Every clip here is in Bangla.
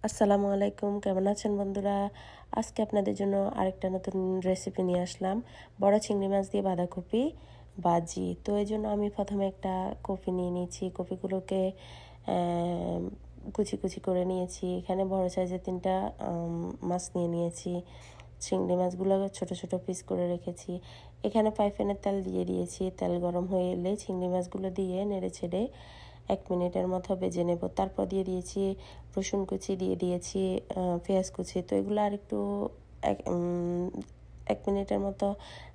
আসসালামু আলাইকুম, কেমন আছেন বন্ধুরা? আজকে আপনাদের জন্য আরেকটা নতুন রেসিপি নিয়ে আসলাম। বড় চিংড়ি মাছ দিয়ে বাঁধাকপি ভাজি। তো এজন্য আমি প্রথমে একটা কপি নিয়ে নিয়েছি। কপিগুলোকে কুচি কুচি করে নিয়েছি। এখানে বড় সাইজের ৩টা মাছ নিয়ে নিয়েছি। চিংড়ি মাছগুলো ছোট ছোট পিস করে রেখেছি। এখানে পাইপেনের তেল দিয়ে দিয়েছি। তেল গরম হয়ে এলে চিংড়ি মাছগুলো দিয়ে নেড়ে ছেড়ে ১ মিনিটের মতো ভেজে নেব। তারপর দিয়ে দিয়েছি রসুন কুচি, দিয়ে দিয়েছি পেঁয়াজ কুচি। তো এগুলো আরেকটু এক ১ মিনিটের মতো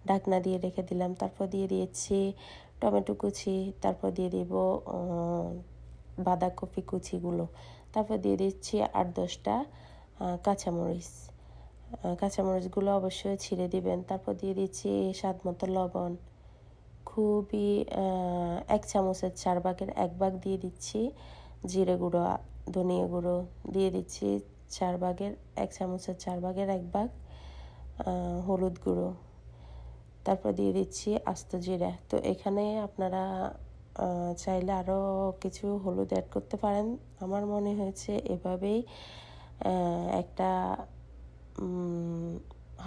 ঢাকনা দিয়ে রেখে দিলাম। তারপর দিয়ে দিয়েছি টমেটো কুচি, তারপর দিয়ে দিব বাঁধাকপি কুচিগুলো। তারপর দিয়ে দিচ্ছি ৮-১০টা কাঁচামরিচ। কাঁচামরিচগুলো অবশ্যই ছিঁড়ে দিবেন। তারপর দিয়ে দিচ্ছি স্বাদ মতো লবণ। খুবই ১ চামচের ৪ ভাগের ১ ভাগ দিয়ে দিচ্ছি জিরে গুঁড়ো, ধনিয়া গুঁড়ো দিয়ে দিচ্ছি ৪ ভাগের ১ চামচের ৪ ভাগের ১ ভাগ হলুদ গুঁড়ো। তারপর দিয়ে দিচ্ছি আস্ত জিরা। তো এখানে আপনারা চাইলে আরও কিছু হলুদ অ্যাড করতে পারেন। আমার মনে হয়েছে এভাবেই একটা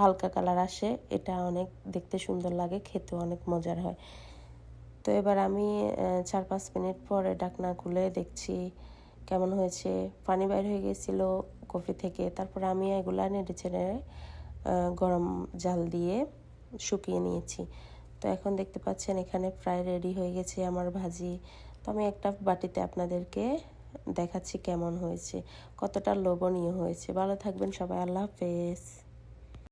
হালকা কালার আসে, এটা অনেক দেখতে সুন্দর লাগে, খেতেও অনেক মজার হয়। তো এবার আমি ৪-৫ মিনিট পরে ঢাকনা খুলে দেখছি কেমন হয়েছে। পানি বাইর হয়ে গেছিলো কফি থেকে। তারপরে আমি এগুলা নেড়ে চেড়ে গরম জাল দিয়ে শুকিয়ে নিয়েছি। তো এখন দেখতে পাচ্ছেন এখানে প্রায় রেডি হয়ে গেছে আমার ভাজি। তো আমি একটা বাটিতে আপনাদেরকে দেখাচ্ছি কেমন হয়েছে, কতটা লোভনীয় হয়েছে। ভালো থাকবেন সবাই, আল্লাহ হাফেজ।